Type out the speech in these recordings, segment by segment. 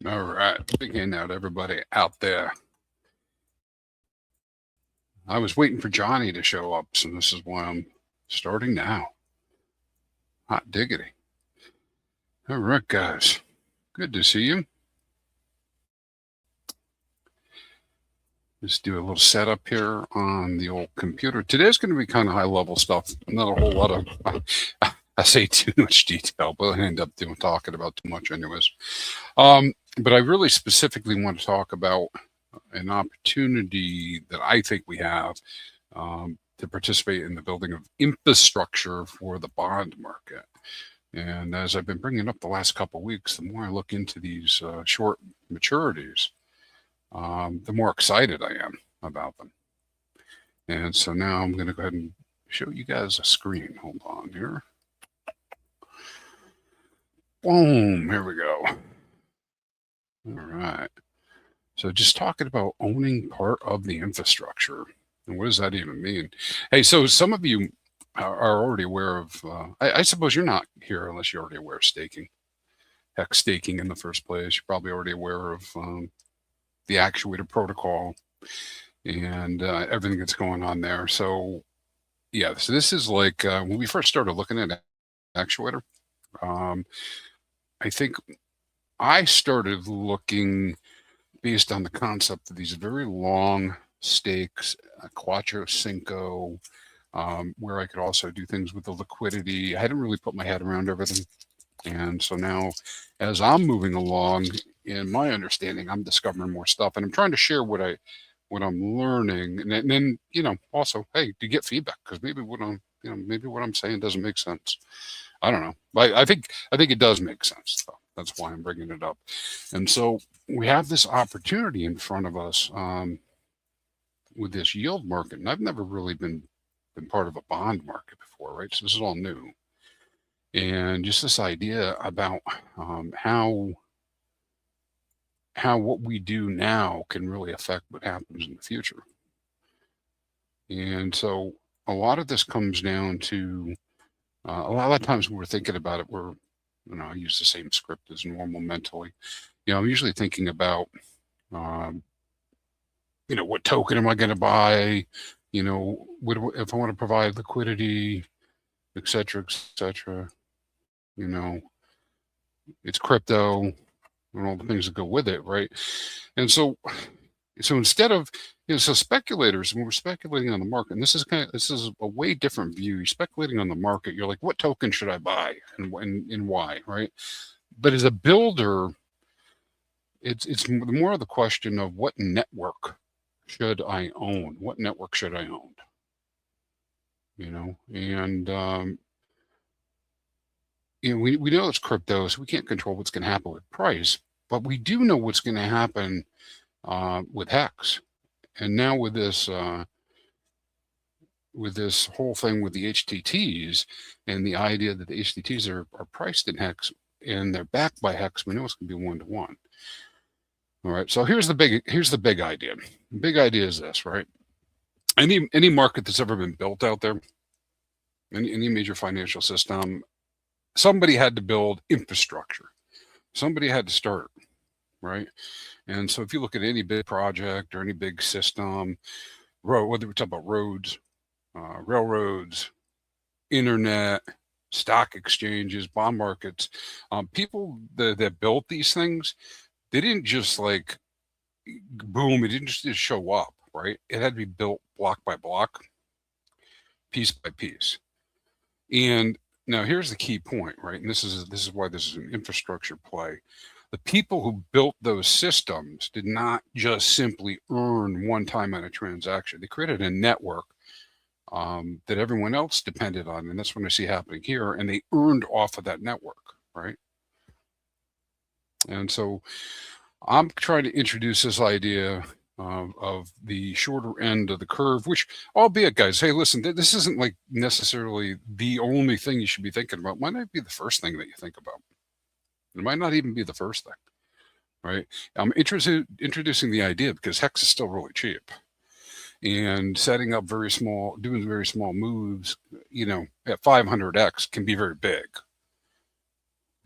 All right, big handout, everybody out there. I was waiting for Johnny to show up, so this is why I'm starting now. Hot diggity. All right, guys. Good to see you. Just do a little setup here on the old computer. Today's going to be kind of high-level stuff. Not a whole lot of, I say too much detail, but I end up talking about too much anyways. But I really specifically want to talk about an opportunity that I think we have to participate in the building of infrastructure for the bond market. And as I've been bringing up the last couple of weeks, the more I look into these short maturities, the more excited I am about them. And so now I'm going to go ahead and show you guys a screen. Hold on here. Boom, here we go. All right. So just talking about owning part of the infrastructure. And what does that even mean? Hey, so some of you are already aware of, I suppose you're not here unless you're already aware of staking. HEX staking in the first place. You're probably already aware of the Actuator protocol and everything that's going on there. So yeah, so this is like when we first started looking at Actuator, I think I started looking based on the concept of these very long stakes, Quattro Cinco, where I could also do things with the liquidity. I hadn't really put my head around everything. And so now as I'm moving along in my understanding, I'm discovering more stuff, and I'm trying to share what I'm learning. And then, also, hey, to get feedback, because maybe what I'm saying doesn't make sense. I don't know. I think it does make sense, though. That's why I'm bringing it up. And so we have this opportunity in front of us with this yield market. And I've never really been part of a bond market before, right? So this is all new. And just this idea about how what we do now can really affect what happens in the future. And so a lot of this comes down to a lot of times when we're thinking about it, I use the same script as normal mentally. I'm usually thinking about, what token am I going to buy? If I want to provide liquidity, et cetera, it's crypto and all the things that go with it, right? And so instead of, so speculators, when we're speculating on the market, and this is a way different view. You're speculating on the market. You're like, what token should I buy and why, right? But as a builder, it's more of the question of what network should I own? What network should I own? And we know it's crypto, so we can't control what's going to happen with price, but we do know what's going to happen with HEX. And now with this whole thing with the HTTs and the idea that the HTTs are priced in HEX and they're backed by HEX, we know it's going to be 1-to-1. All right. So here's the big idea. The big idea is this, right? Any market that's ever been built out there, any major financial system, somebody had to build infrastructure. Somebody had to start, right? And so if you look at any big project or any big system, whether we talk about roads, railroads, internet, stock exchanges, bond markets, people that built these things, they didn't just like, boom, it didn't just show up, right? It had to be built block by block, piece by piece. And now here's the key point, right? And this is why this is an infrastructure play. The people who built those systems did not just simply earn one time on a transaction. They created a network that everyone else depended on. And that's what I see happening here. And they earned off of that network, right? And so I'm trying to introduce this idea of the shorter end of the curve, which, albeit, guys, hey, listen, this isn't like necessarily the only thing you should be thinking about. It might not be the first thing that you think about. It might not even be the first thing, right? I'm introducing the idea because HEX is still really cheap. And setting up doing very small moves, at 500x can be very big,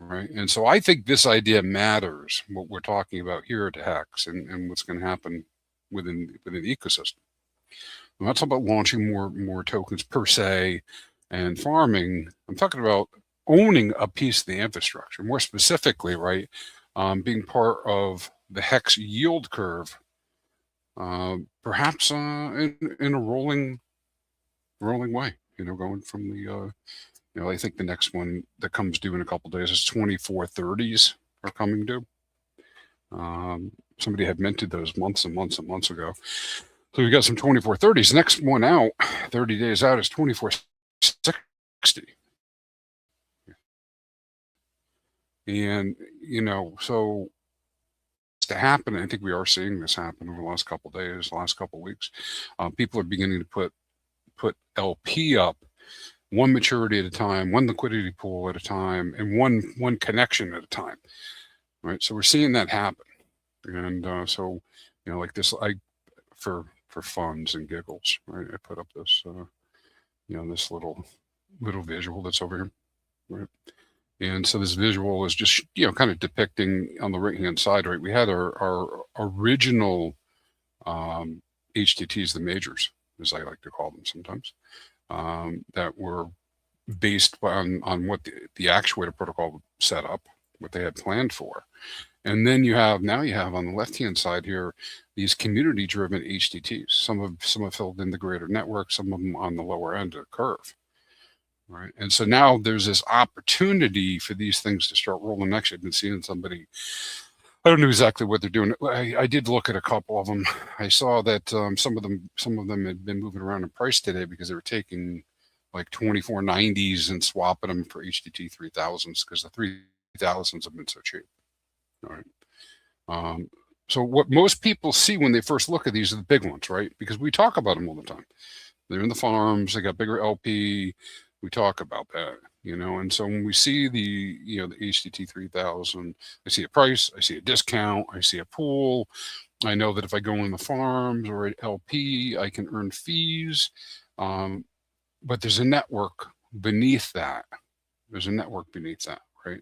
right? And so I think this idea matters, what we're talking about here at HEX and what's going to happen within the ecosystem. I'm not talking about launching more tokens per se and farming. I'm talking about owning a piece of the infrastructure, more specifically, right? Being part of the HEX yield curve, perhaps in a rolling way, going from the, I think the next one that comes due in a couple of days is 2430s are coming due. Somebody had minted those months and months and months ago. So we got some 2430s. Next one out, 30 days out, is 2460. And, so to happen, I think we are seeing this happen over the last couple of days, last couple of weeks. People are beginning to put LP up, one maturity at a time, one liquidity pool at a time, and one connection at a time. Right. So we're seeing that happen. And so, like this, for funds and giggles, right? I put up this, this little visual that's over here, right? And so this visual is just, kind of depicting on the right-hand side, right? We had our original HTTs, the majors, as I like to call them sometimes, that were based on what the Actuator protocol set up, what they had planned for. And then now you have on the left-hand side here, these community-driven HTTs. Some have filled in the greater network, some of them on the lower end of the curve. Right. And so now there's this opportunity for these things to start rolling. Actually, I've been seeing somebody, I don't know exactly what they're doing. I did look at a couple of them. I saw that some of them had been moving around in price today because they were taking like 2490s and swapping them for HTT 3000s because the 3000s have been so cheap. All right. So what most people see when they first look at these are the big ones, right? Because we talk about them all the time. They're in the farms. They got bigger LP. We talk about that, and so when we see the HTT 3000, I see a price, I see a discount, I see a pool. I know that if I go in the farms or at LP, I can earn fees. But there's a network beneath that. Right?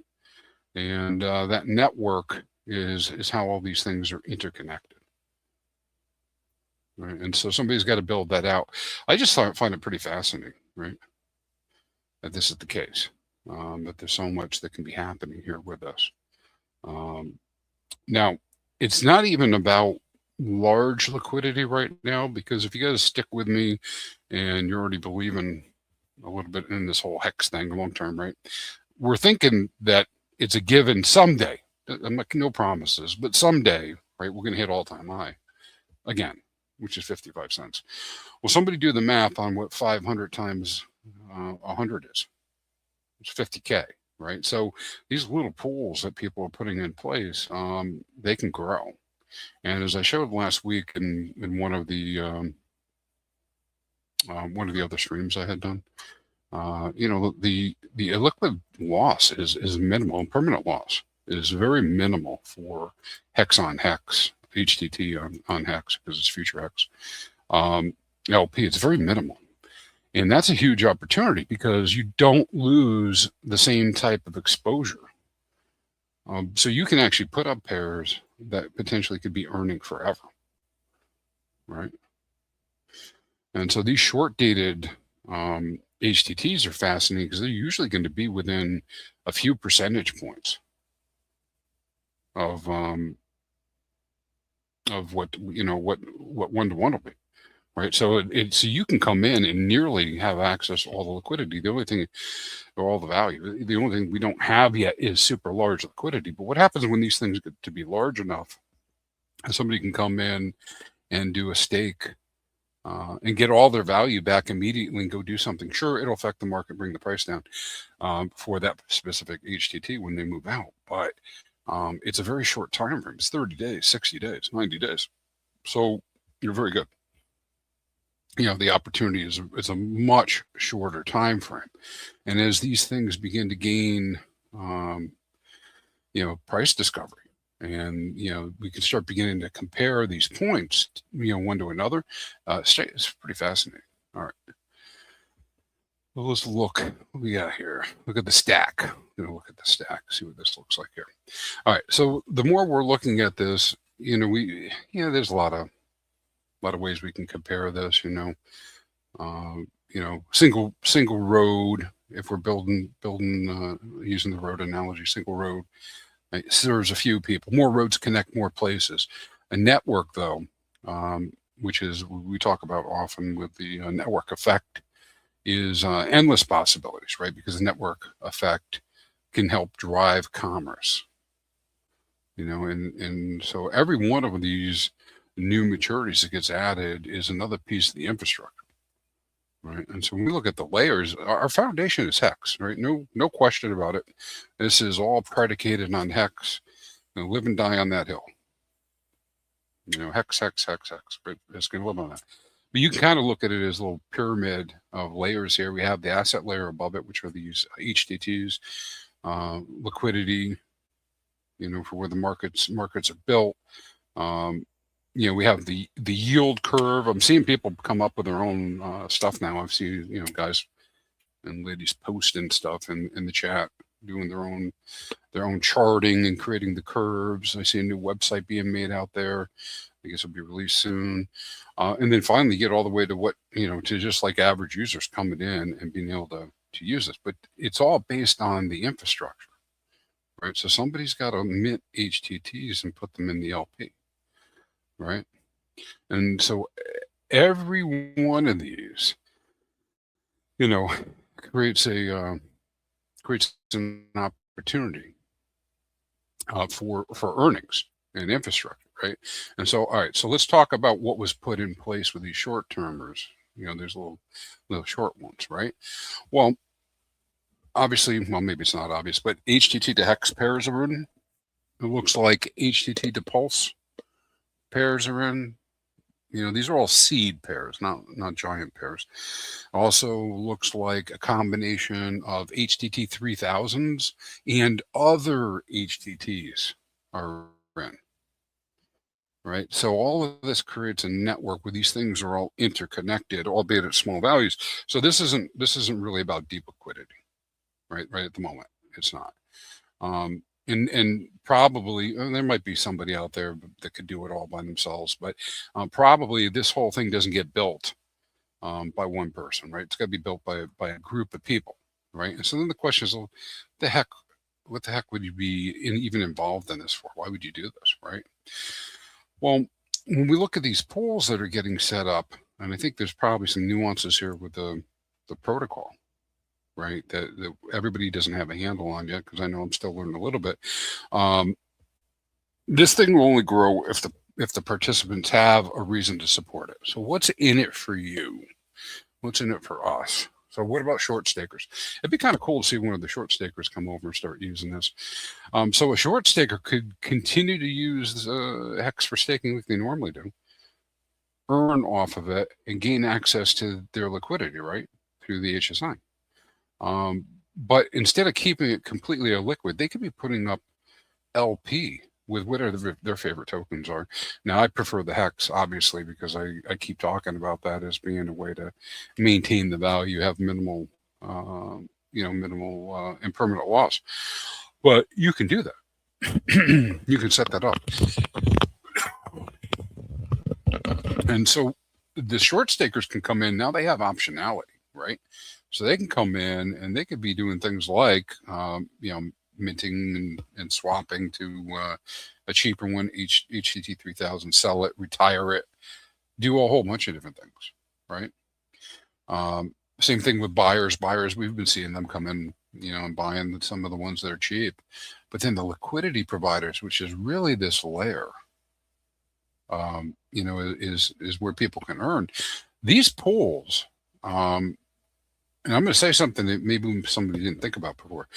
And that network is how all these things are interconnected. Right? And so somebody's got to build that out. I just find it pretty fascinating, right? That this is the case, that there's so much that can be happening here with us. Now, it's not even about large liquidity right now, because if you guys stick with me and you're already believing a little bit in this whole HEX thing long term, right? We're thinking that it's a given someday. I'm like, no promises, but someday, right, we're going to hit all-time high again, which is 55 cents. Well, somebody do the math on what 500 times 100 is. It's 50K, right? So these little pools that people are putting in place, they can grow. And as I showed last week in one of the other streams I had done, the illiquid loss is minimal, and permanent loss is very minimal for HEX on HEX, HTT on HEX, because it's future HEX. LP, it's very minimal. And that's a huge opportunity because you don't lose the same type of exposure. So you can actually put up pairs that potentially could be earning forever, right? And so these short-dated HTTs are fascinating because they're usually going to be within a few percentage points of what one-to-one will be. Right, so so you can come in and nearly have access to all the liquidity. The only thing, or all the value, the only thing we don't have yet is super large liquidity. But what happens when these things get to be large enough, and somebody can come in and do a stake and get all their value back immediately and go do something? Sure, it'll affect the market, bring the price down for that specific HTT when they move out. But it's a very short time frame. It's 30 days, 60 days, 90 days. So you're very good. The opportunity is a much shorter time frame. And as these things begin to gain, price discovery, and, we can start beginning to compare these points, one to another, it's pretty fascinating. All right. Well, let's look what we got here. Look at the stack. I'm going to look at the stack, see what this looks like here. All right. So the more we're looking at this, there's a lot of ways we can compare this. Single road. If we're building using the road analogy, single road serves a few people. More roads connect more places. A network, though, which is we talk about often with the network effect, is endless possibilities, right? Because the network effect can help drive commerce. And so every one of these new maturities that gets added is another piece of the infrastructure. Right. And so when we look at the layers, our foundation is HEX, right? No question about it. This is all predicated on HEX. Live and die on that hill. HEX, right? It's going to live on that. But you can kind of look at it as a little pyramid of layers here. We have the asset layer above it, which are these HTTs, liquidity, for where the markets are built. We have the yield curve. I'm seeing people come up with their own stuff now. I've seen, guys and ladies posting stuff in the chat, doing their own charting and creating the curves. I see a new website being made out there. I guess it'll be released soon. And then finally get all the way to what, to just like average users coming in and being able to use this. But it's all based on the infrastructure, right? So somebody's got to mint HTTs and put them in the LP. Right. And so every one of these, creates an opportunity for earnings and infrastructure. Right. And so, all right, so let's talk about what was put in place with these short termers. There's little short ones. Right. Well, obviously, maybe it's not obvious, but HTT to hex pairs are in. It looks like HTT to pulse pairs are in. These are all seed pairs, not giant pairs. Also looks like a combination of HTT 3000s and other HTTs are in. Right. So all of this creates a network where these things are all interconnected, albeit at small values. So this isn't really about deep liquidity, right? Right at the moment, it's not. And probably there might be somebody out there that could do it all by themselves, but probably this whole thing doesn't get built by one person, right? It's got to be built by a group of people, right? And so then the question is, well, what the heck would you be even involved in this for? Why would you do this, right? Well, when we look at these pools that are getting set up, and I think there's probably some nuances here with the protocol, right? That everybody doesn't have a handle on yet, because I know I'm still learning a little bit. This thing will only grow if the participants have a reason to support it. So what's in it for you? What's in it for us? So what about short stakers? It'd be kind of cool to see one of the short stakers come over and start using this. So a short staker could continue to use HEX for staking like they normally do, earn off of it, and gain access to their liquidity, right, through the HSI. But instead of keeping it completely illiquid, they could be putting up LP with whatever their favorite tokens are. Now, I prefer the HEX, obviously, because I keep talking about that as being a way to maintain the value, have minimal impermanent loss. But you can do that. You can set that up. And so the short stakers can come in. Now they have optionality, right? So they can come in and they could be doing things like, minting and swapping to a cheaper one, HTT 3000, sell it, retire it, do a whole bunch of different things, right? Same thing with buyers. We've been seeing them come in, and buying some of the ones that are cheap. But then the liquidity providers, which is really this layer, is where people can earn. These pools, and I'm going to say something that maybe somebody didn't think about before.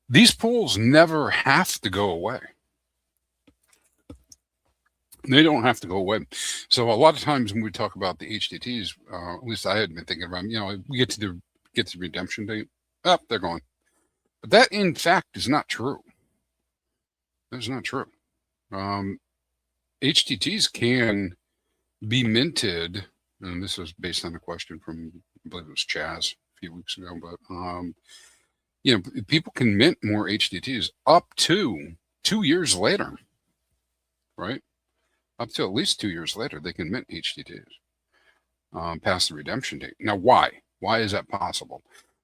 These pools never have to go away. They don't have to go away. So a lot of times when we talk about the HTTs, at least I had been thinking about, we get to the redemption date, they're gone. But that, in fact, is not true. That's not true. HTTs can be minted, and this was based on a question from, I believe it was Chaz a few weeks ago, but you know, people can mint more HTTs up to 2 years later, right? Up to at least 2 years later, they can mint HTTs past the redemption date. Now, why? Why is that possible?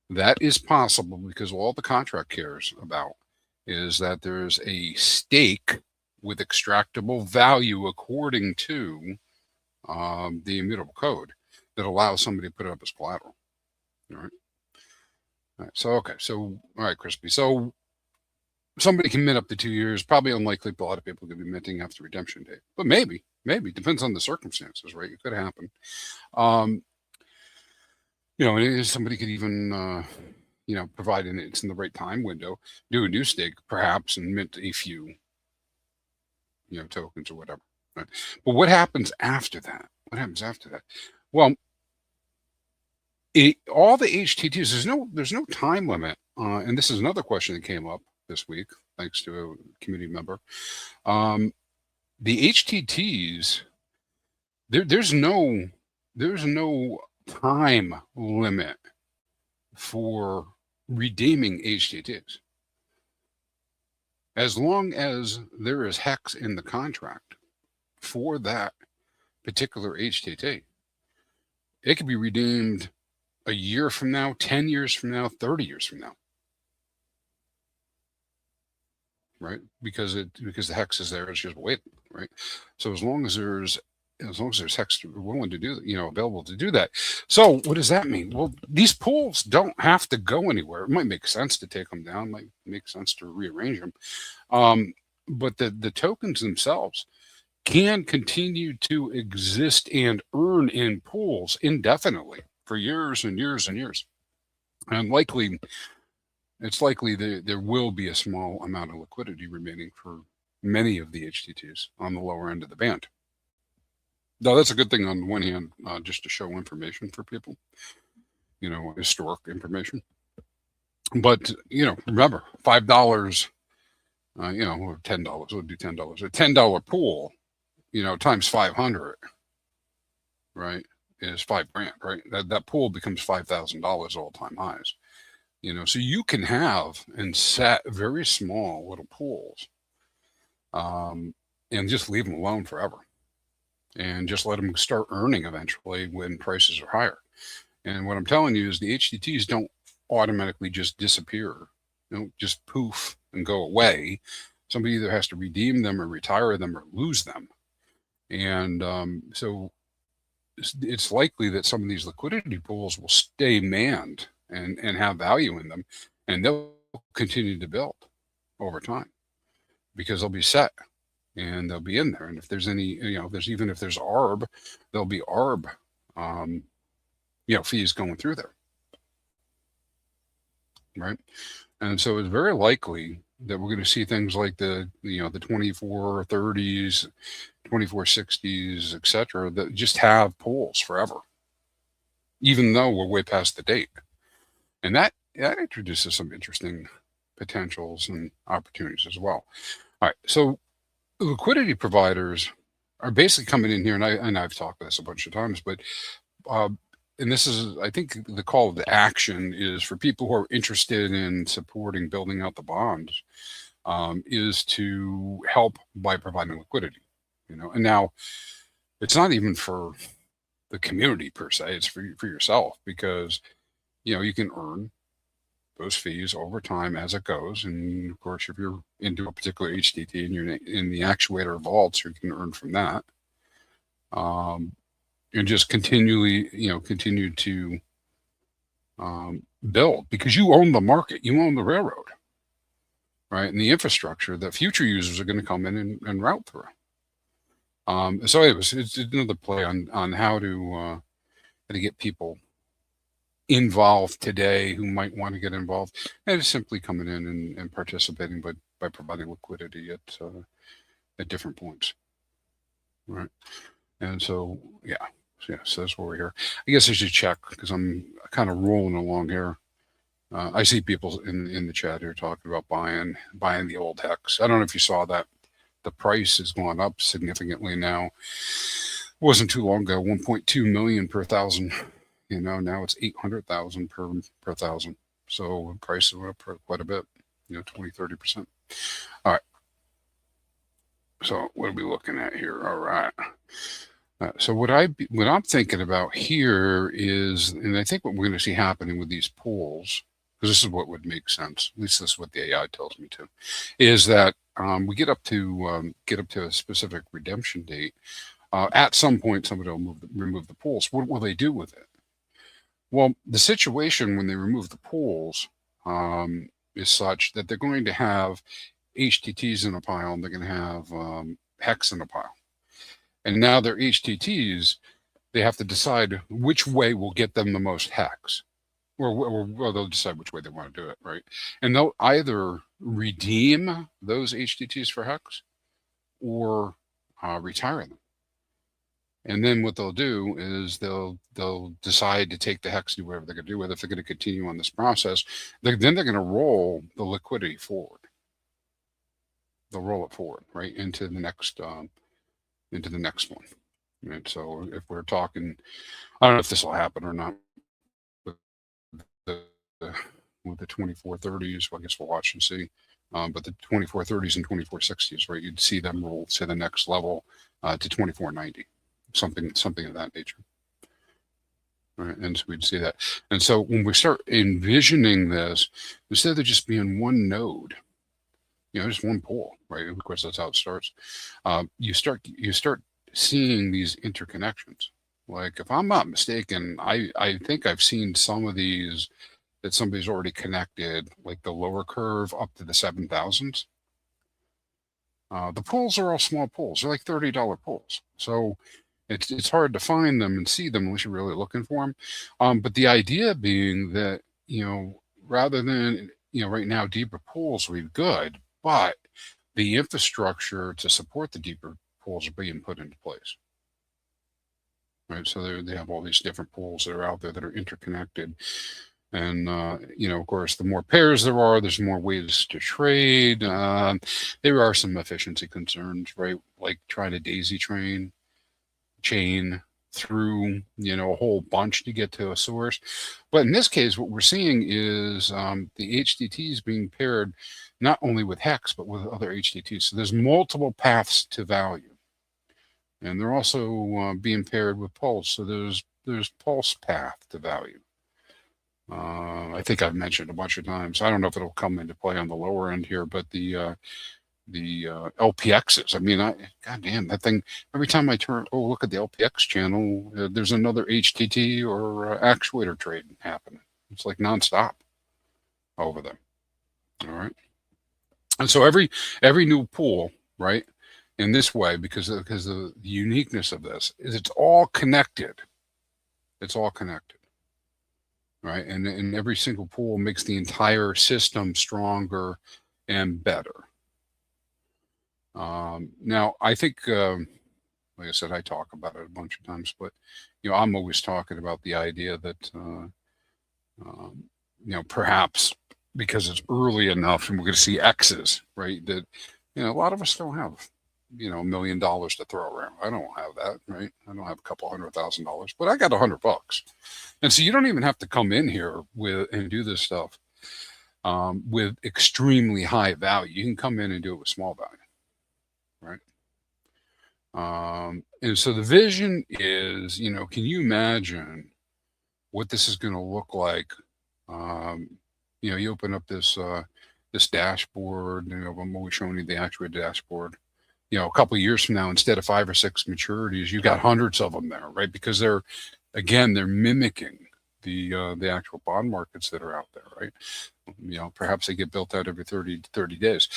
That is possible because all the contract cares about is that there's a stake with extractable value according to the immutable code that allows somebody to put it up as collateral. All right. All right. So, okay. So, all right, Crispy. So somebody can mint up to 2 years. Probably unlikely, but a lot of people could be minting after redemption date. But maybe depends on the circumstances, right? It could happen. You know, somebody could even, you know, provided it's in the right time window, do a new stake perhaps and mint a few, you know, tokens or whatever. Right? But what happens after that? What happens after that? Well, all the HTTs, there's no time limit. And this is another question that came up this week, thanks to a community member. The HTTs, there's no time limit for redeeming HTTs. As long as there is HEX in the contract for that particular HTT, it could be redeemed a year from now, 10 years from now, 30 years from now. Right? Because the HEX is there, it's just waiting, right? So as long as there's HEX willing to do, you know, available to do that. So what does that mean? Well, these pools don't have to go anywhere. It might make sense to take them down, might make sense to rearrange them. But the tokens themselves can continue to exist and earn in pools indefinitely for years and years and years. And it's likely there will be a small amount of liquidity remaining for many of the HTTs on the lower end of the band. Now, that's a good thing on the one hand, just to show information for people, you know, historic information. But, you know, remember, $5, you know, or $10, we'll do $10. A $10 pool, you know, times 500, right, is $5,000, right? That pool becomes $5,000 all-time highs. You know, so you can have and set very small little pools and just leave them alone forever and just let them start earning eventually when prices are higher. And what I'm telling you is the HTTs don't automatically just disappear, don't just poof and go away. Somebody either has to redeem them or retire them or lose them. And so it's likely that some of these liquidity pools will stay manned and have value in them, and they'll continue to build over time because they'll be set and they'll be in there. And if there's any, you know, even if there's ARB, there'll be ARB, you know, fees going through there, right? And so it's very likely that we're going to see things like the 2430s, 2460s, etc., that just have pools forever, even though we're way past the date. And that introduces some interesting potentials and opportunities as well. All right, so liquidity providers are basically coming in here, and I've talked about this a bunch of times, but and this is, I think, the call to action is for people who are interested in supporting building out the bonds, is to help by providing liquidity. You know, and now it's not even for the community per se; it's for yourself because, you know, you can earn those fees over time as it goes. And of course, if you're into a particular HTT and you're in the actuator vaults, you can earn from that. And just continue to build because you own the market, you own the railroad, right? And the infrastructure that future users are going to come in and route through. So anyways, it's another play on how to get people involved today who might want to get involved, and it's simply coming in and participating by providing liquidity at different points, right? And so so that's where we're here. I guess I should check because I'm kind of rolling along here. I see people in the chat here talking about buying the old HEX. I don't know if you saw that. The price has gone up significantly now. It wasn't too long ago, 1.2 million per 1,000 now it's 800,000 per thousand. So prices went up quite a bit, 20-30%. All right. So what are we looking at here? All right. So what I'm thinking about here is, and I think what we're going to see happening with these pools, because this is what would make sense, at least this is what the AI tells me to, is that we get up to a specific redemption date. At some point, somebody will remove the pools. What will they do with it? Well, the situation when they remove the pools is such that they're going to have HTTs in a pile, and they're going to have HEX in a pile. And now their HTTs, they have to decide which way will get them the most HEX, or they'll decide which way they want to do it, right? And they'll either redeem those HTTs for HEX or retire them. And then what they'll do is they'll decide to take the HEX, do whatever they're going to do with it. If they're going to continue on this process, then they're going to roll the liquidity forward. They'll roll it forward, right, into the next one. And so if we're talking, I don't know if this will happen or not with the 2430s. Well, I guess we'll watch and see. But the 2430s and 2460s, right, you'd see them roll to the next level to 2490, something of that nature. Right, and so we'd see that. And so when we start envisioning this, instead of there just being one node, just one pool, right? Of course, that's how it starts. You start seeing these interconnections. Like, if I'm not mistaken, I think I've seen some of these that somebody's already connected, like the lower curve up to the 7,000s. The pools are all small pools. They're like $30 pools. So it's hard to find them and see them unless you're really looking for them. But the idea being that, rather than, right now, deeper pools would be good, but the infrastructure to support the deeper pools are being put into place. Right, so they have all these different pools that are out there that are interconnected. And, of course, the more pairs there are, there's more ways to trade. There are some efficiency concerns, right? Like trying to daisy chain through, a whole bunch to get to a source. But in this case, what we're seeing is the HTTs being paired not only with HEX, but with other HTTs. So there's multiple paths to value. And they're also being paired with pulse. So there's pulse path to value. I think I've mentioned a bunch of times. I don't know if it'll come into play on the lower end here, but the LPXs. I mean, goddamn, that thing, every time I look at the LPX channel, there's another HTT or actuator trade happening. It's like nonstop over there. All right. And so every new pool, right, in this way, because the uniqueness of this is it's all connected. It's all connected. Right. And every single pool makes the entire system stronger and better. Now, I think, like I said, I talk about it a bunch of times, but, I'm always talking about the idea that, perhaps because it's early enough and we're going to see X's, right, that, a lot of us don't have, $1 million to throw around. I don't have that, right? I don't have a couple $100,000, but I got $100. And so you don't even have to come in here and do this stuff with extremely high value. You can come in and do it with small value, right? And so the vision is, can you imagine what this is going to look like? You open up this dashboard. I'm always showing you the Actuator dashboard. A couple of years from now, instead of 5 or 6 maturities, you got hundreds of them there, right? Because they're mimicking the actual bond markets that are out there, right? Perhaps they get built out every 30 days.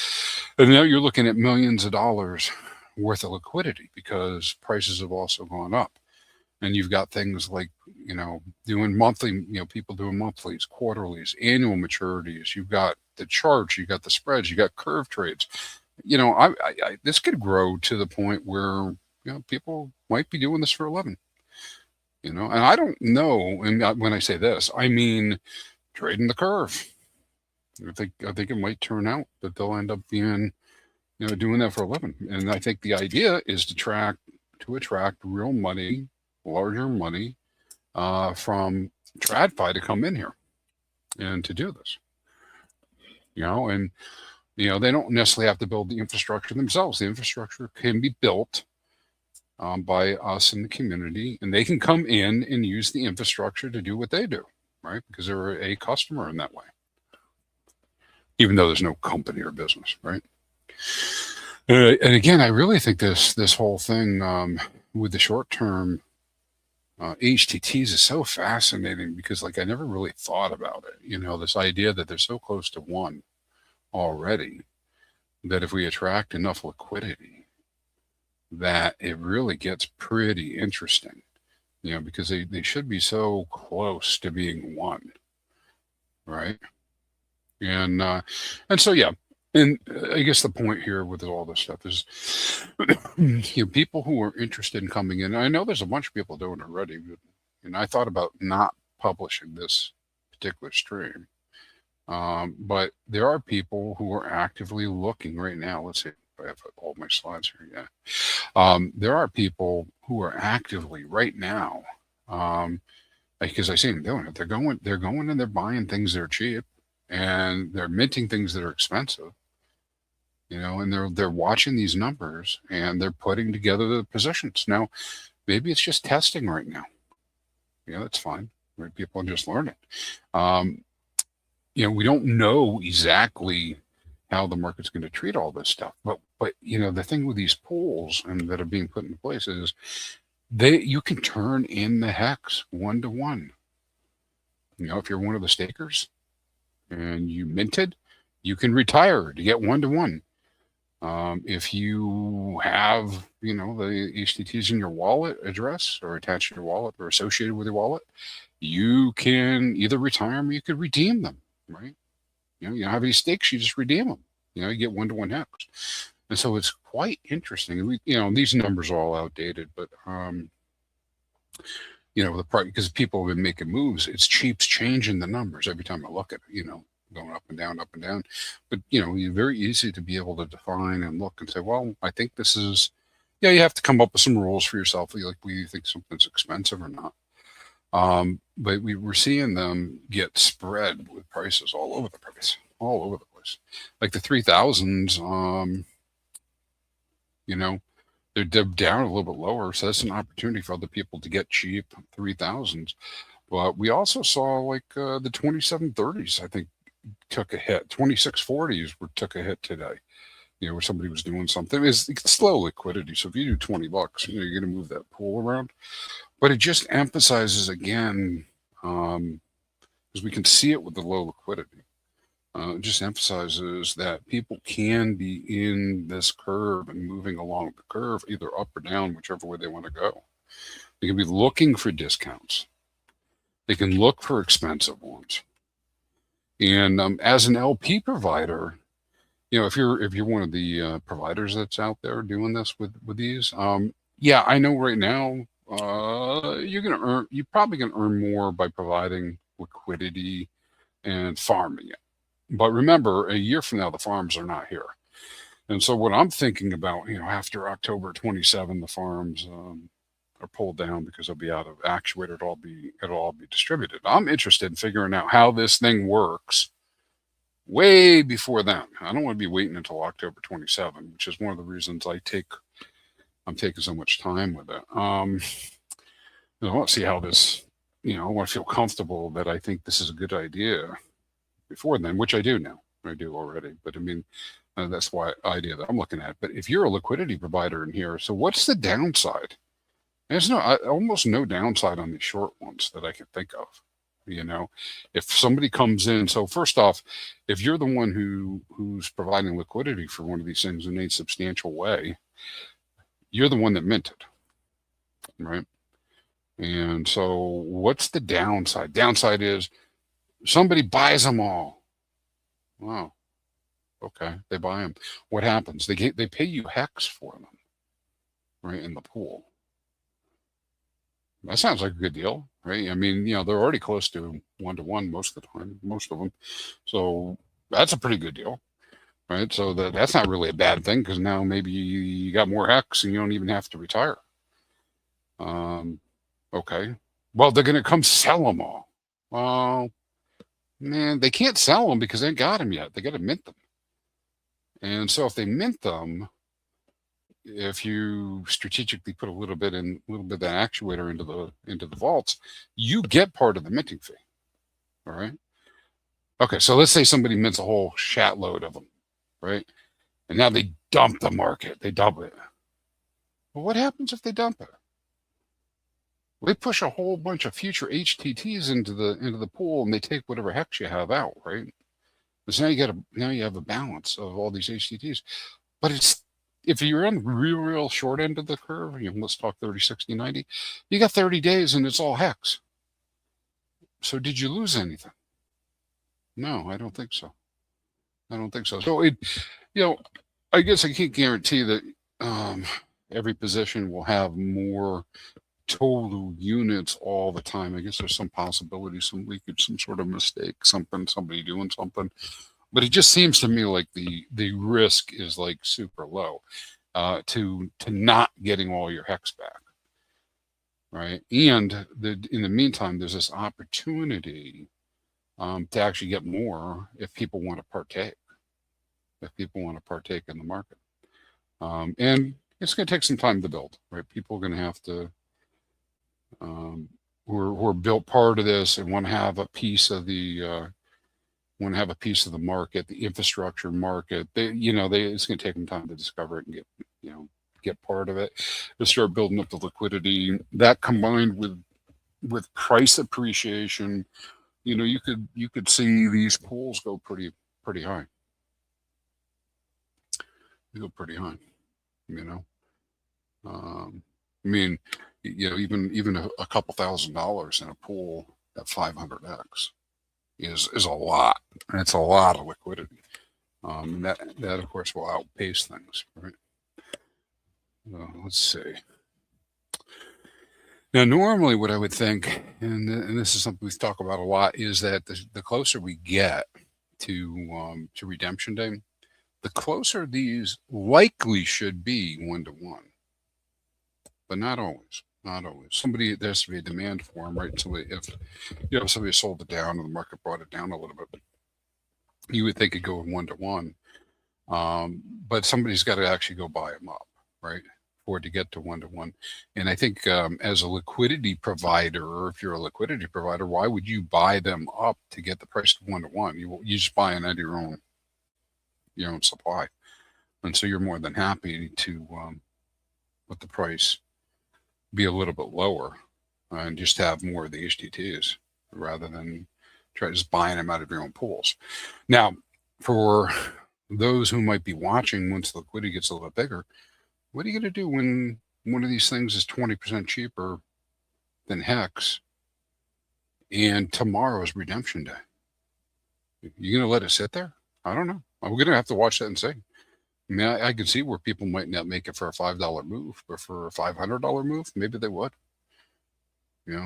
And now you're looking at millions of dollars worth of liquidity because prices have also gone up. And you've got things like, doing monthly, people doing monthlies, quarterlies, annual maturities. You've got the charts, you've got the spreads, you got curve trades. This could grow to the point where, people might be doing this for a living. And I don't know. And when I say this, I mean trading the curve. I think it might turn out that they'll end up being, doing that for a living. And I think the idea is to attract real money, larger money, from TradFi to come in here and to do this. And they don't necessarily have to build the infrastructure themselves. The infrastructure can be built by us in the community, and they can come in and use the infrastructure to do what they do, right? Because they're a customer in that way, even though there's no company or business, right? And again, I really think this whole thing with the short-term HTTs is so fascinating because, like, I never really thought about it. This idea that they're so close to one already, that if we attract enough liquidity, that it really gets pretty interesting, because they should be so close to being one, right? And so, yeah. And I guess the point here with all this stuff is, people who are interested in coming in. I know there's a bunch of people doing it already, but I thought about not publishing this particular stream. But there are people who are actively looking right now. Let's see if I have all my slides here. Yeah. There are people who are actively right now, because I see them doing it. They're going and they're buying things that are cheap, and they're minting things that are expensive. And they're watching these numbers and they're putting together the positions. Now, maybe it's just testing right now. That's fine. Right? People are just learning. We don't know exactly how the market's going to treat all this stuff. But the thing with these pools and that are being put into place is you can turn in the HEX 1-to-1. If you're one of the stakers and you minted, you can retire to get 1-to-1. If you have, the HTTs in your wallet address or attached to your wallet or associated with your wallet, you can either retire them or you could redeem them, right? You don't have any stakes, you just redeem them. You get 1-to-1 HEX. And so it's quite interesting. These numbers are all outdated, but, the part, because people have been making moves, it's cheap's changing the numbers every time I look at it, going up and down, up and down. But, you're very easy to be able to define and look and say, well, I think this is, you have to come up with some rules for yourself. Like, whether you think something's expensive or not. But we were seeing them get spread with prices all over the place. Like the 3000s, they're down a little bit lower. So that's an opportunity for other people to get cheap 3000s. But we also saw like the 2730s, I think, took a hit. 2640s took a hit today. Where somebody was doing something. It's slow liquidity. So if you do $20, you're going to move that pool around. But it just emphasizes again, because we can see it with the low liquidity. It just emphasizes that people can be in this curve and moving along the curve, either up or down, whichever way they want to go. They can be looking for discounts. They can look for expensive ones. And as an LP provider, if you're one of the providers that's out there doing this with these, yeah, I know right now you're probably gonna earn more by providing liquidity and farming it. But remember, a year from now, the farms are not here. And so what I'm thinking about, after October 27, the farms are pulled down because they'll be out of Actuator. It'll all be distributed. I'm interested in figuring out how this thing works way before then. I don't want to be waiting until October 27, which is one of the reasons I'm taking so much time with it. I want to see how this, I want to feel comfortable that I think this is a good idea before then, which I do now. I do already. But I mean, that's why idea that I'm looking at. But if you're a liquidity provider in here, so what's the downside? There's almost no downside on these short ones that I can think of. If somebody comes in, so first off, if you're the one who's providing liquidity for one of these things in a substantial way, you're the one that minted, right? And so what's the downside? Downside is somebody buys them all. Wow. Okay, they buy them. What happens? They pay you HEX for them, right, in the pool. That sounds like a good deal, right? I mean, they're already close to 1-to-1 most of the time, most of them. So that's a pretty good deal, right? So that's not really a bad thing, because now maybe you got more HEX and you don't even have to retire. Okay. Well, they're going to come sell them all. Well, man, they can't sell them because they ain't got them yet. They got to mint them. And so if they mint them, if you strategically put a little bit of that actuator into the vaults, you get part of the minting fee. All right. Okay, so let's say somebody mints a whole shat load of them, right? And now they dump the market. They dump it. Well, what happens if they dump it? They push a whole bunch of future HTTs into the pool, and they take whatever hex you have out, right? So now you have a balance of all these HTTs. But it's if you're on the real short end of the curve, let's talk 30, 60, 90, you got 30 days and it's all hex. So did you lose anything? No, I don't think so. I don't think so. So I guess I can't guarantee that every position will have more total units all the time. I guess there's some possibility, some leakage, some sort of mistake, somebody doing something. But it just seems to me like the risk is like super low to not getting all your hex back, right? And in the meantime, there's this opportunity to actually get more if people want to partake. If people want to partake in the market, and it's going to take some time to build, right? People are going to have to who are built part of this and want to have a piece of the market, the infrastructure market. It's going to take them time to discover it and get part of it, to start building up the liquidity. That combined with price appreciation, you could see these pools go pretty high. They go pretty high, I mean, even a couple $1,000s in a pool at 500x is a lot, and it's a lot of liquidity. And that of course will outpace things, right? Let's see. Now, normally, what I would think, and this is something we talk about a lot, is that the closer we get to redemption day, the closer these likely should be 1-to-1, but not always. Not always. There has to be a demand for them, right? So if somebody sold it down and the market brought it down a little bit, you would think it'd go 1-to-1. But somebody's got to actually go buy them up, right, for it to get to 1-to-1. And I think as a liquidity provider, or if you're a liquidity provider, why would you buy them up to get the price to 1-to-1? You just buy it out of your own supply, and so you're more than happy to let the price be a little bit lower and just have more of the HTTs rather than try just buying them out of your own pools. Now, for those who might be watching, once the liquidity gets a little bit bigger, what are you going to do when one of these things is 20% cheaper than HEX and tomorrow's redemption day? You going to let it sit there? I don't know. We're going to have to watch that and see. I mean, I can see where people might not make it for a $5 move, but for a $500 move, maybe they would.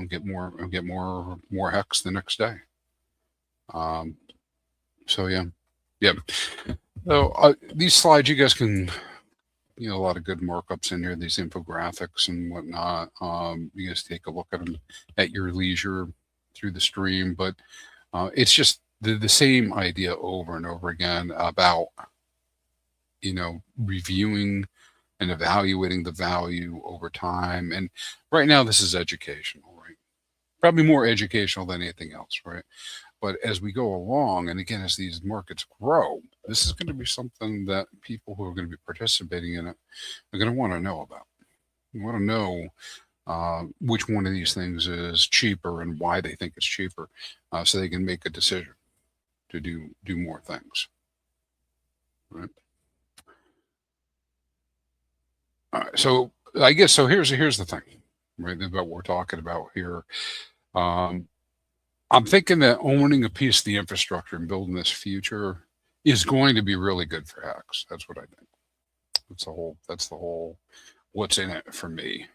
Get more HEX the next day. So yeah. So these slides, you guys can, a lot of good markups in here. These infographics and whatnot. You guys take a look at them at your leisure through the stream, but it's just the same idea over and over again about reviewing and evaluating the value over time. And right now, this is educational, right? Probably more educational than anything else, right? But as we go along, and again, as these markets grow, this is going to be something that people who are going to be participating in it are going to want to know about. You want to know which one of these things is cheaper and why they think it's cheaper, so they can make a decision to do more things, right? All right, so I guess here's the thing, right, about what we're talking about here. I'm thinking that owning a piece of the infrastructure and building this future is going to be really good for HEX. That's what I think. That's the whole what's in it for me,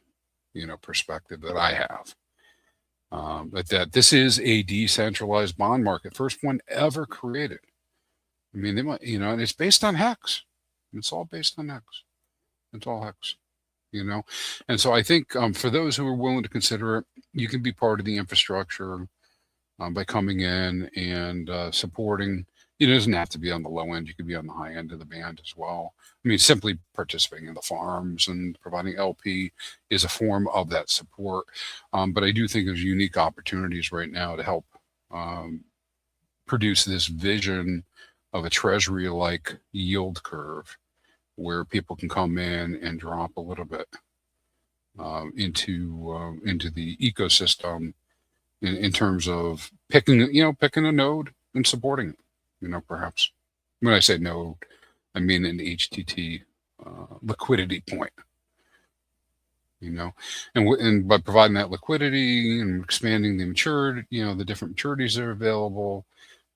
perspective that I have. But that this is a decentralized bond market, first one ever created. I mean, and it's based on HEX. It's all based on HEX. It's all HEX. you know? And so I think for those who are willing to consider it, you can be part of the infrastructure by coming in and supporting. It doesn't have to be on the low end. You could be on the high end of the band as well. I mean, simply participating in the farms and providing LP is a form of that support. But I do think there's unique opportunities right now to help produce this vision of a treasury-like yield curve where people can come in and drop a little bit into the ecosystem in terms of picking a node and supporting it, perhaps. When I say node, I mean an HTT liquidity point, and by providing that liquidity and expanding the the different maturities that are available,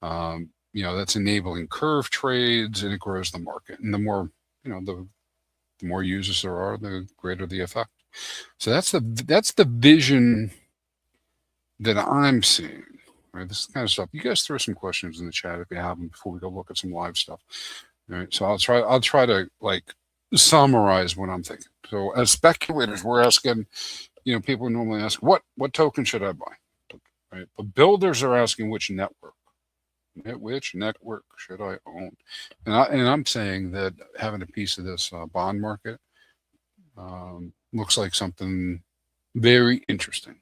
that's enabling curve trades, and it grows the market. And the more, the more users there are, the greater the effect. So that's the vision that I'm seeing. Right, this kind of stuff. You guys throw some questions in the chat if you have them before we go look at some live stuff. All right, so I'll try to summarize what I'm thinking. So as speculators, we're asking, people normally ask, what token should I buy? Right, but builders are asking which network should I own? And I'm saying that having a piece of this bond market looks like something very interesting.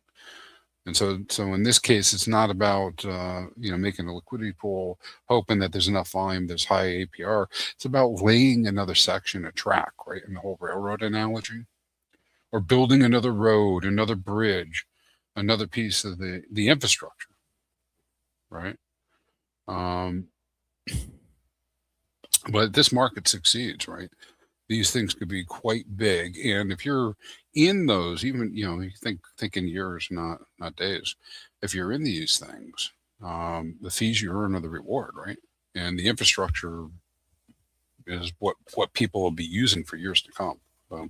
And so in this case, it's not about making a liquidity pool, hoping that there's enough volume, there's high APR. It's about laying another section of track, right, in the whole railroad analogy, or building another road, another bridge, another piece of the infrastructure, right? But this market succeeds, right? These things could be quite big, and if you're in those, even you think in years, not days. If you're in these things, the fees you earn are the reward, right? And the infrastructure is what people will be using for years to come. So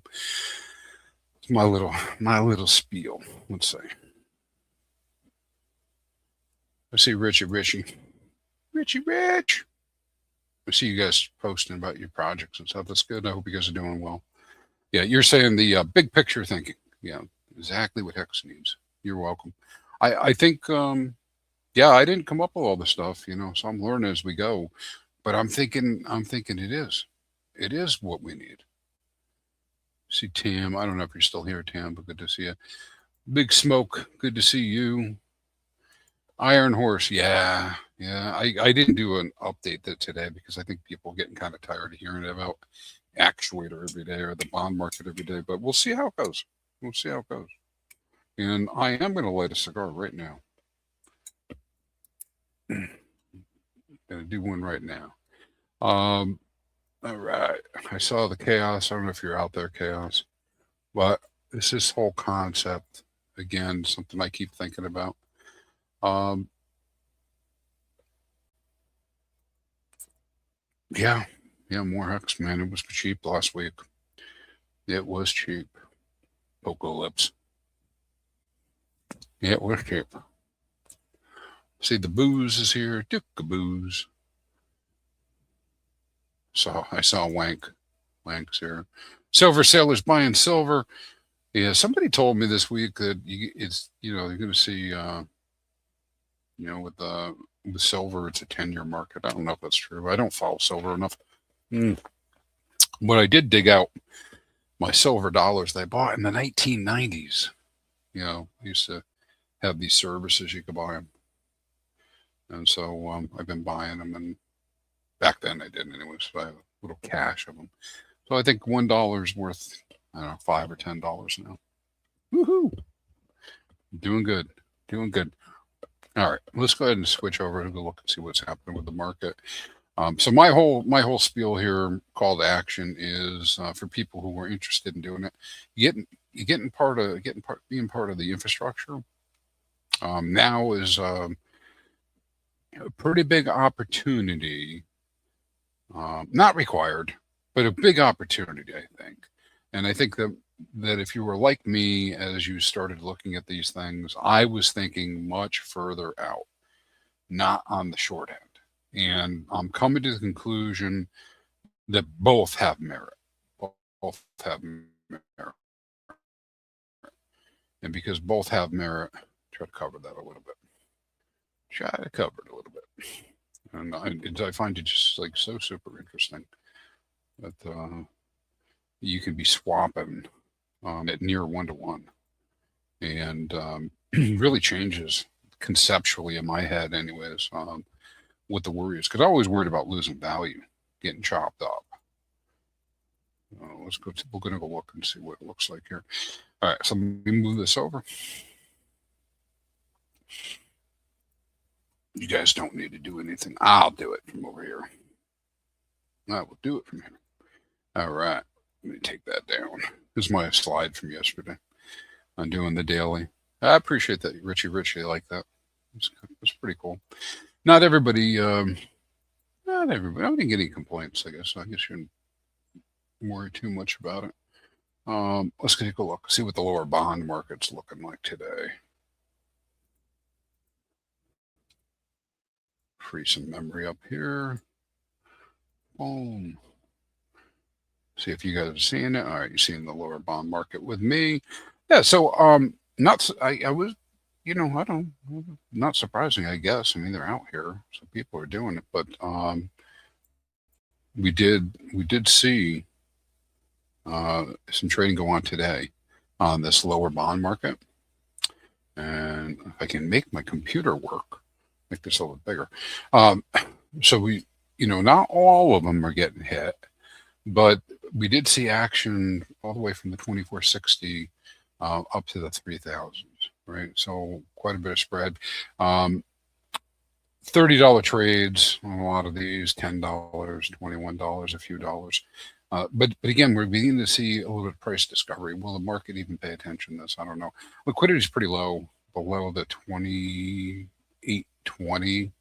it's my little spiel. Let's say. I see Rich. I see you guys posting about your projects and stuff. That's good. I hope you guys are doing well. Yeah, you're saying the big picture thinking. Yeah, exactly what HEX needs. You're welcome. I think, I didn't come up with all this stuff, so I'm learning as we go. But I'm thinking it is what we need. See Tam. I don't know if you're still here, Tam, but good to see you. Big Smoke. Good to see you. Iron Horse. Yeah. I didn't do an update today because I think people are getting kind of tired of hearing about Actuator every day or the bond market every day, but we'll see how it goes. And I am going to light a cigar right now. Going to do one right now. All right. I saw the chaos. I don't know if you're out there, chaos, but this whole concept, again, something I keep thinking about. Yeah, more HEX, man. It was cheap last week. It was cheap. Poco lips. Yeah, it was cheap. See, the booze is here. Duke booze. So I saw Wank's here. Silver Sailors buying silver. Yeah, somebody told me this week that you're going to see, with silver, it's a 10-year market. I don't know if that's true. I don't follow silver enough. But I did dig out my silver dollars that I bought in the 1990s. I used to have these services, you could buy them. And so I've been buying them, and back then I didn't anyway, so I have a little cash of them. So I think $1 is worth, I don't know, $5 or $10 now. Woohoo! Doing good. All right, let's go ahead and switch over to look and see what's happening with the market. So my whole spiel here, call to action, is for people who are interested in doing it. Being part of the infrastructure. Now is a pretty big opportunity. Not required, but a big opportunity, I think. And I think that if you were like me as you started looking at these things, I was thinking much further out, not on the short end. And I'm coming to the conclusion that both have merit. Both have merit. And because both have merit, try to cover that a little bit. Try to cover it a little bit. And I find it just like so super interesting that you can be swapping at near 1-to-1, and really changes conceptually in my head, anyways, what the worry is. Because I always worried about losing value, getting chopped up. Let's go. We're going to go look and see what it looks like here. All right, so let me move this over. You guys don't need to do anything. I'll do it from over here. I will do it from here. All right, let me take that down. This is my slide from yesterday. I'm doing the daily. I appreciate that, Richie. I like that. It's pretty cool. Not everybody. I didn't get any complaints. I guess you shouldn't worry too much about it. Let's take a look. See what the lower bond market's looking like today. Free some memory up here. Boom. See if you guys are seeing it. All right, you're seeing the lower bond market with me. Yeah. So I was, I don't, not surprising, I guess. I mean, they're out here, so people are doing it. But we did see some trading go on today on this lower bond market. And if I can make my computer work, make this a little bit bigger. So we, not all of them are getting hit, but we did see action all the way from the 2460 up to the 3000s, right? So quite a bit of spread. $30 trades on a lot of these, $10, $21, a few dollars. But again, we're beginning to see a little bit of price discovery. Will the market even pay attention to this? I don't know. Liquidity is pretty low, below the 2820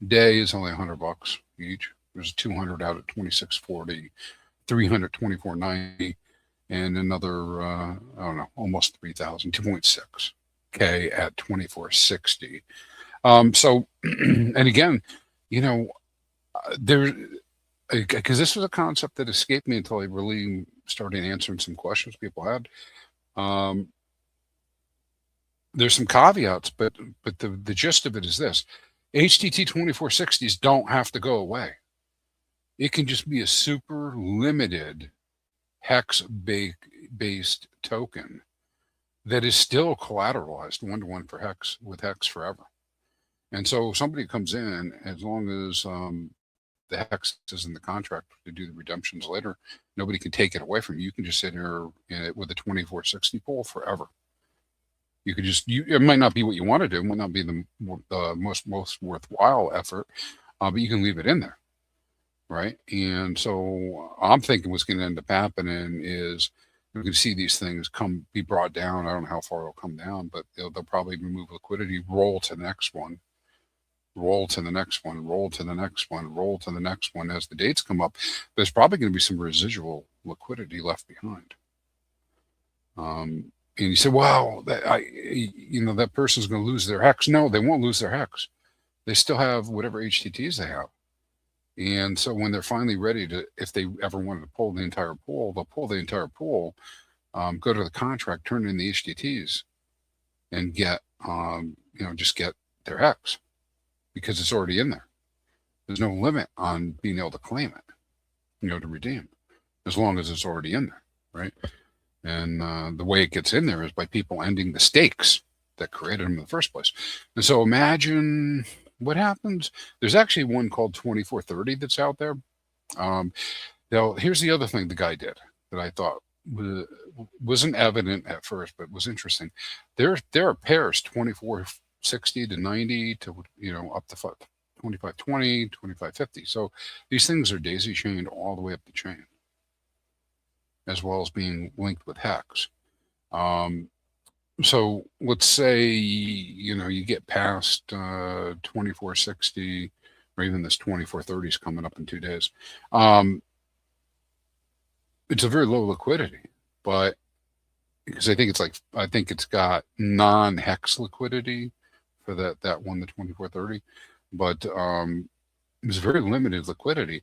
day is only $100 each. There's 200 out at 2640, 300 2490, and another I don't know, almost 3,000, 2.6K at 2460. So, and again, there. Because this was a concept that escaped me until I really started answering some questions people had. There's some caveats, but the gist of it is this: HTT 2460s don't have to go away. It can just be a super limited HEX based token that is still collateralized 1-to-1 for HEX with HEX forever. And so if somebody comes in, as long as the HEX is in the contract to do the redemptions later, nobody can take it away from you. You can just sit here with a 2460 pool forever. You could just, it might not be what you want to do, it might not be the most worthwhile effort, but you can leave it in there, right? And so I'm thinking what's going to end up happening is we're going to see these things be brought down. I don't know how far it'll come down, but they'll probably remove liquidity, roll to the next one, roll to the next one, roll to the next one, roll to the next one. As the dates come up, there's probably going to be some residual liquidity left behind. And you say, well, that person's going to lose their HEX. No, they won't lose their HEX. They still have whatever HTTs they have. And so when they're finally ready to, if they ever wanted to pull the entire pool, they'll pull the entire pool, go to the contract, turn in the HTTs, and get, just get their HEX. Because it's already in there. There's no limit on being able to claim it, to redeem, as long as it's already in there, right? And the way it gets in there is by people ending the stakes that created them in the first place. And so imagine what happens. There's actually one called 2430 that's out there. Now, here's the other thing the guy did that I thought wasn't evident at first, but was interesting. There are pairs 2460 to 90 to up to 2520, 2550. So these things are daisy chained all the way up the chain, as well as being linked with HEX. So let's say you get past 2460, or even this 2430 is coming up in 2 days. It's a very low liquidity, but because I think it's got non-HEX liquidity for that one, the 2430, but it's very limited liquidity.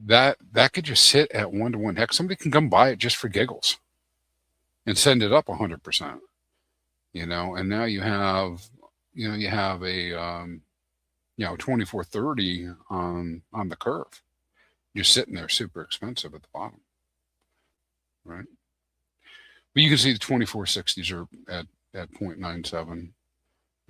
That could just sit at 1-to-1 HEX. Somebody can come buy it just for giggles and send it up 100%. and now you have, you have a, 2430 on the curve, just sitting there super expensive at the bottom, right? But you can see the 2460s are at 0.97.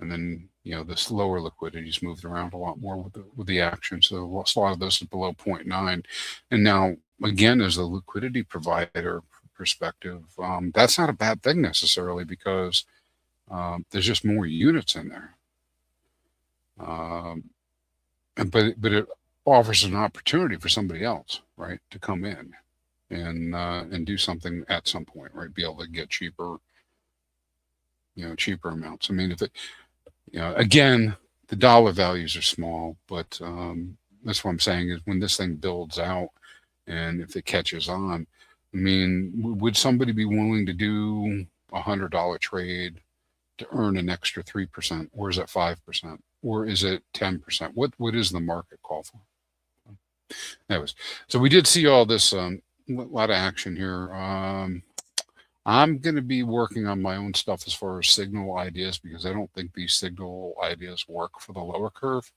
And then, this lower liquidity's moved around a lot more with the action. So a lot of this is below 0.9. And now, again, as a liquidity provider perspective, that's not a bad thing necessarily, because there's just more units in there. But it offers an opportunity for somebody else, right, to come in and do something at some point, right? Be able to get cheaper amounts. I mean, if it, again, the dollar values are small, but that's what I'm saying is when this thing builds out and if it catches on, I mean, would somebody be willing to do $100 trade to earn an extra 3%, or is it 5%, or is it 10%? What is the market call for? Anyways, so we did see all this, a lot of action here. I'm going to be working on my own stuff as far as signal ideas, because I don't think these signal ideas work for the lower curve.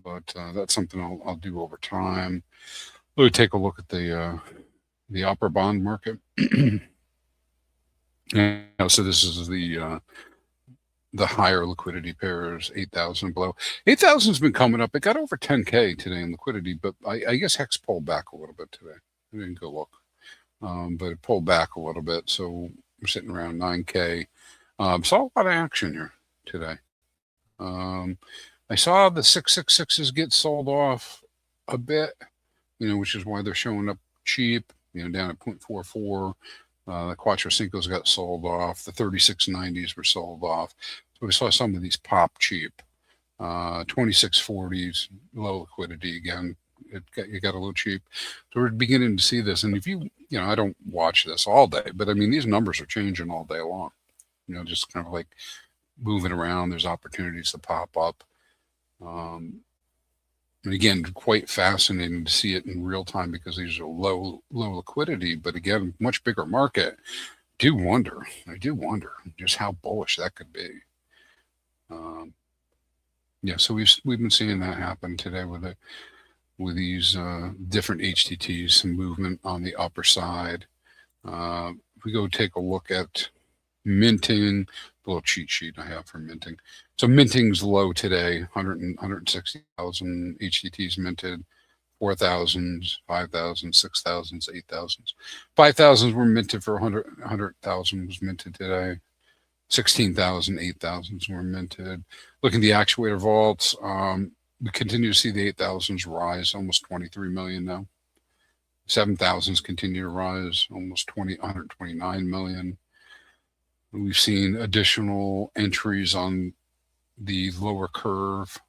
But that's something I'll do over time. We'll take a look at the upper bond market. So this is the higher liquidity pairs, 8,000 below. 8,000 has been coming up. It got over 10K today in liquidity, but I guess HEX pulled back a little bit today. I didn't go look. But it pulled back a little bit, so we're sitting around 9K. Saw a lot of action here today. I saw the 666s get sold off a bit, which is why they're showing up cheap, down at 0.44. The Quattrocincos got sold off. The 3690s were sold off. So we saw some of these pop cheap. 2640s, low liquidity again. It got a little cheap. So we're beginning to see this. And if I don't watch this all day, but I mean, these numbers are changing all day long, just kind of like moving around. There's opportunities to pop up. And again, quite fascinating to see it in real time, because these are low liquidity, but again, much bigger market. I do wonder just how bullish that could be. So we've been seeing that happen today with these different HTTs, some movement on the upper side. If we go take a look at minting, the little cheat sheet I have for minting. So minting's low today, 160,000 HTTs minted, 4,000s, 5,000s, 6,000s, 8,000s. 5,000s were minted for 100,000 was minted today. 16,000, 8,000s were minted. Look at the actuator vaults. We continue to see the 8,000s rise, almost 23 million now. 7,000s continue to rise, almost 129 million. We've seen additional entries on the lower curve,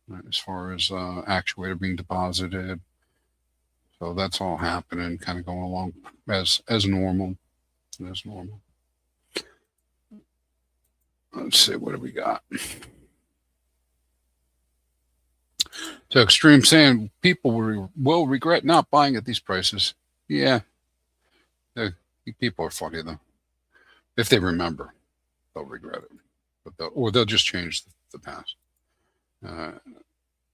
right, as far as actuator being deposited. So that's all happening, kind of going along as normal. As normal. Let's see, what do we got? So Extreme saying people will regret not buying at these prices. Yeah, people are funny though. If they remember, they'll regret it, but they'll just change the past.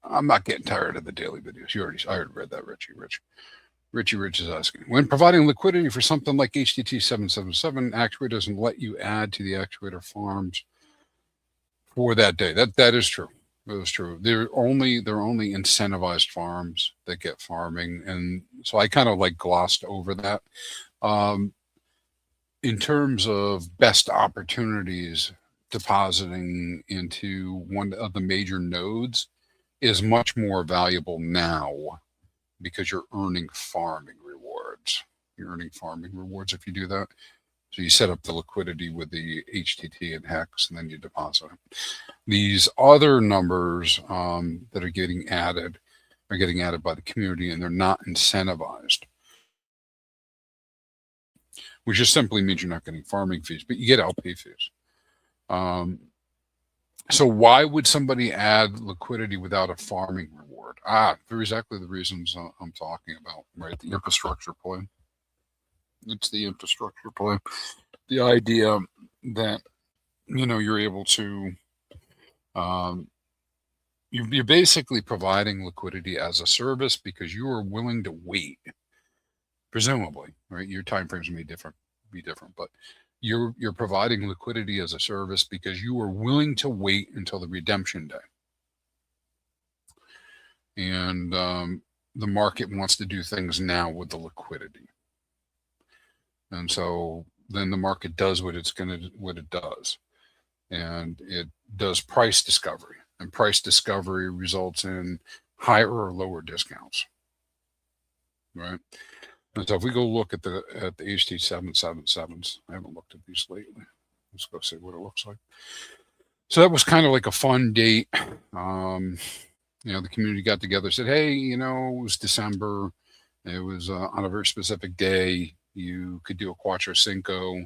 I'm not getting tired of the daily videos. I already read that, Richie Rich is asking, when providing liquidity for something like HTT 777, Actuator doesn't let you add to the Actuator farms for that day. That is true. That is true. They're only incentivized farms that get farming, and so I kind of like glossed over that. In terms of best opportunities, depositing into one of the major nodes is much more valuable now, because you're earning farming rewards. You're earning farming rewards if you do that. So you set up the liquidity with the HTT and HEX, and then you deposit them. These other numbers that are getting added by the community, and they're not incentivized, which just simply means you're not getting farming fees, but you get LP fees. So why would somebody add liquidity without a farming reward? For exactly the reasons I'm talking about, right? The infrastructure play. It's the infrastructure play. The idea that, you're able to, you're basically providing liquidity as a service because you are willing to wait, presumably, right? Your time frames may be different, but you're providing liquidity as a service because you are willing to wait until the redemption day. And the market wants to do things now with the liquidity. And so then the market does what it does. And it does price discovery. And price discovery results in higher or lower discounts. Right. And so if we go look at the HT777s, I haven't looked at these lately. Let's go see what it looks like. So that was kind of like a fun date. The community got together, said, hey, it was December. It was on a very specific day. You could do a Quattro Cinco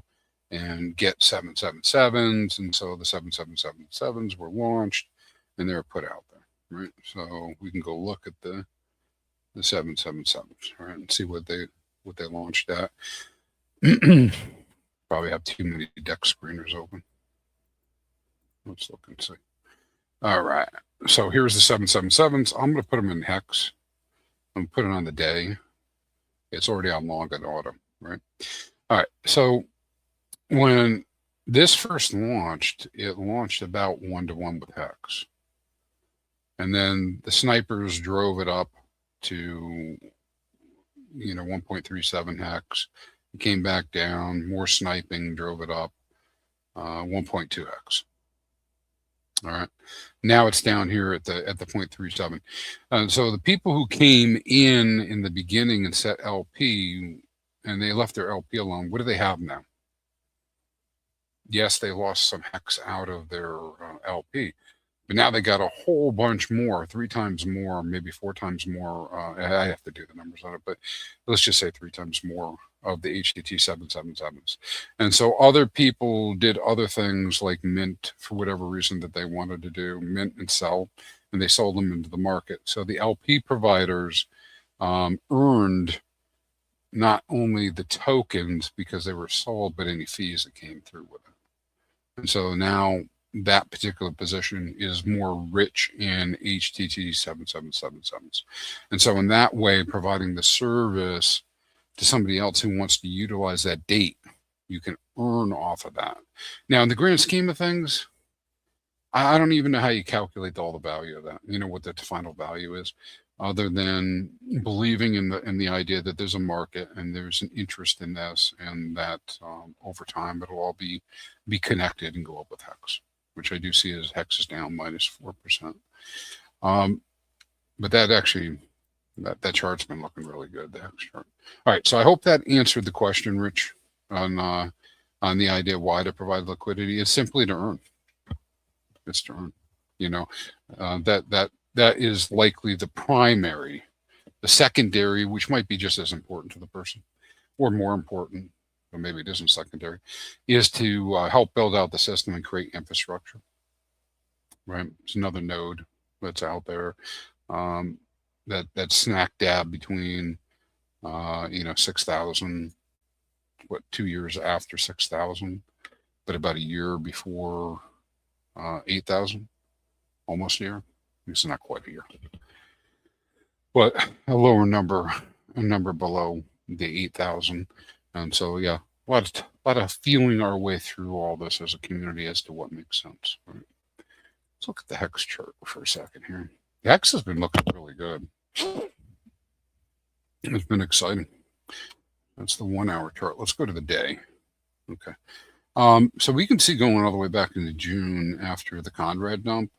and get 777s. And so the 7777s were launched and they were put out there, right? So we can go look at the 777s, right, and see what they launched at. Probably have too many deck screeners open. Let's look and see. All right. So here's the 777s. I'm going to put them in HEX. I'm going to put it on the day. It's already on long and auto, right? All right. So when this first launched, it launched about 1-to-1 with HEX. And then the snipers drove it up to, 1.37 HEX. It came back down. More sniping drove it up, 1.2 HEX. All right. Now it's down here at the 0.37. So the people who came in the beginning and set LP and they left their LP alone, what do they have now? Yes, they lost some HEX out of their LP, but now they got a whole bunch more, 3 times more, maybe 4 times more. I have to do the numbers on it, but let's just say 3 times more of the HTT 777s. And so other people did other things like mint for whatever reason that they wanted to do, mint and sell, and they sold them into the market. So the LP providers earned not only the tokens because they were sold, but any fees that came through with it. And so now that particular position is more rich in HTT 7777s. And so in that way, providing the service to somebody else who wants to utilize that date, you can earn off of that. Now, in the grand scheme of things, I don't even know how you calculate all the value of that. What the final value is, other than believing in the idea that there's a market and there's an interest in this, and that over time it'll all be connected and go up with HEX, which I do see as HEX is down -4%. But that actually, that chart's been looking really good, the HEX chart. All right, so I hope that answered the question, Rich, on the idea why to provide liquidity. It's simply to earn. It's to earn. That is likely the primary. The secondary, which might be just as important to the person, or more important, or maybe it isn't secondary, is to help build out the system and create infrastructure. Right, it's another node that's out there. That snack dab between 6,000, 2 years after 6,000, but about a year before 8,000, almost a year. It's not quite a year, but a lower number, a number below the 8,000. And so, yeah, a lot of feeling our way through all this as a community as to what makes sense. Right? Let's look at the HEX chart for a second here. The HEX has been looking really good. It's been exciting. That's the 1 hour chart. Let's go to the day. Okay. So we can see going all the way back into June after the Conrad dump.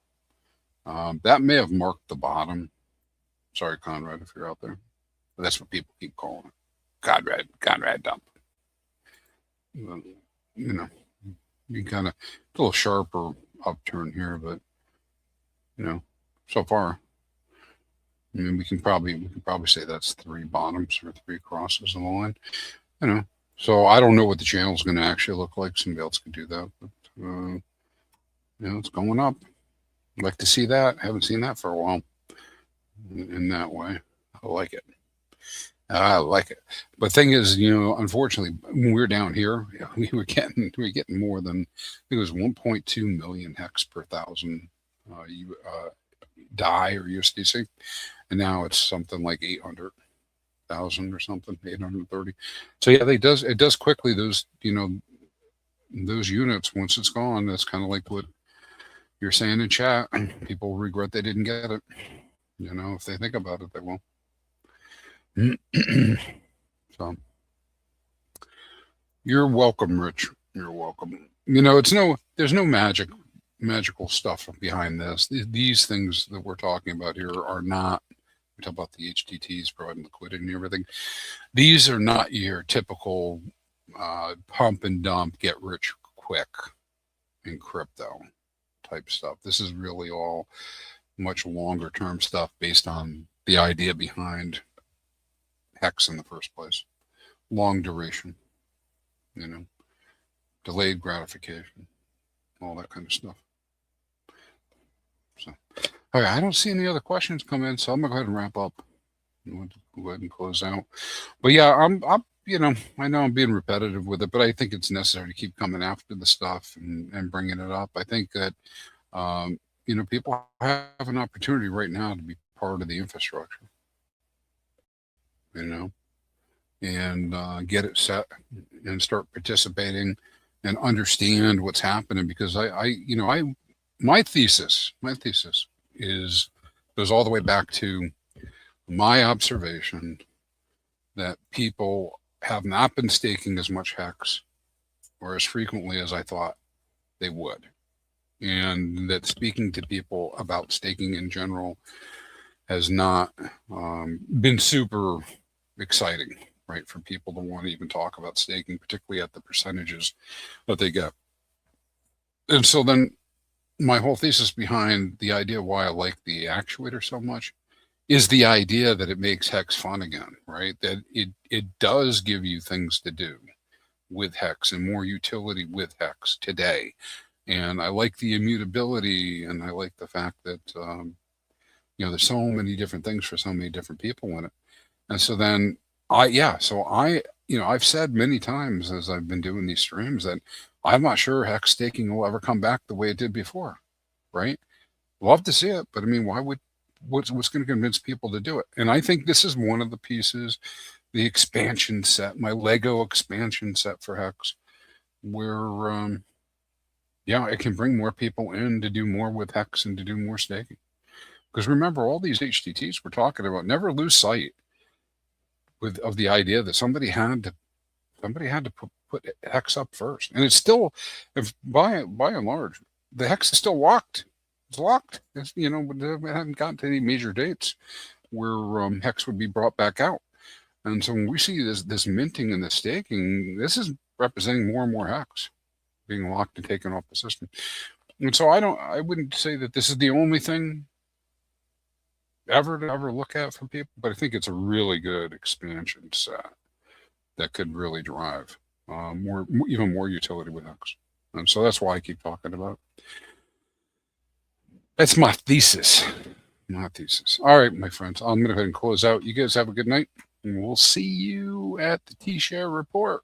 That may have marked the bottom. Sorry, Conrad, if you're out there. But that's what people keep calling it. Conrad dump. You kind of a little sharper upturn here, but so far, we can probably say that's 3 bottoms or 3 crosses on the line. So I don't know what the channel is going to actually look like. Somebody else could do that, but it's going up. I'd like to see that. I haven't seen that for a while in that way. I like it. I like it. But thing is, unfortunately, when we were down here, we were getting more than, I think it was 1.2 million hex per thousand DAI or USDC, and now it's something like 800,000 or something, 830. So yeah, it does quickly. Those units, once it's gone, that's kind of like what you're saying in chat. People regret they didn't get it. If they think about it, they will. So you're welcome, Rich. You're welcome. There's no magical stuff behind this. These things that we're talking about here are not, we talk about the HTTs providing liquidity and everything. These are not your typical pump and dump, get rich quick in crypto type stuff. This is really all much longer term stuff based on the idea behind HEX in the first place. Long duration, delayed gratification, all that kind of stuff. So, all right, I don't see any other questions come in, so I'm gonna go ahead and wrap up. Go ahead and close out. But yeah, I'm I know I'm being repetitive with it, but I think it's necessary to keep coming after the stuff and bringing it up. I think that people have an opportunity right now to be part of the infrastructure. And get it set and start participating and understand what's happening, because my thesis goes all the way back to my observation that people have not been staking as much HEX or as frequently as I thought they would, and that speaking to people about staking in general has not been super exciting, right, for people to want to even talk about staking, particularly at the percentages that they get. And so then my whole thesis behind the idea why I like the actuator so much is the idea that it makes HEX fun again, right? That it does give you things to do with HEX and more utility with HEX today. And I like the immutability, and I like the fact that there's so many different things for so many different people in it. And so then I've said many times as I've been doing these streams that I'm not sure HEX staking will ever come back the way it did before, right? Love to see it, but I mean, what's going to convince people to do it? And I think this is one of the pieces, the expansion set, my Lego expansion set for HEX, where it can bring more people in to do more with HEX and to do more staking. Because remember, all these HTTs we're talking about, never lose sight of the idea that somebody had to put HEX up first. And it's still, by and large, the HEX is still locked. It's locked. We haven't gotten to any major dates where HEX would be brought back out. And so when we see this minting and the staking, this is representing more and more HEX being locked and taken off the system. And so I wouldn't say that this is the only thing ever to look at for people, but I think it's a really good expansion set that could really drive even more utility with HEX. And so that's why I keep talking about it. That's my thesis. All right, my friends, I'm going to go ahead and close out. You guys have a good night, and we'll see you at the T-Share report.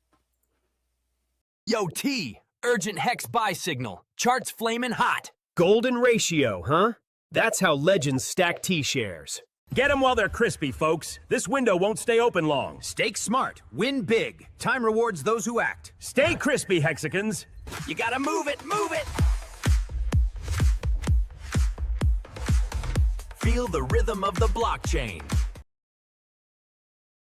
Yo, T, urgent HEX buy signal. Charts flaming hot. Golden ratio, huh? That's how legends stack T-shares. Get them while they're crispy, folks. This window won't stay open long. Stake smart. Win big. Time rewards those who act. Stay crispy, Hexicans. You gotta move it, move it! Feel the rhythm of the blockchain.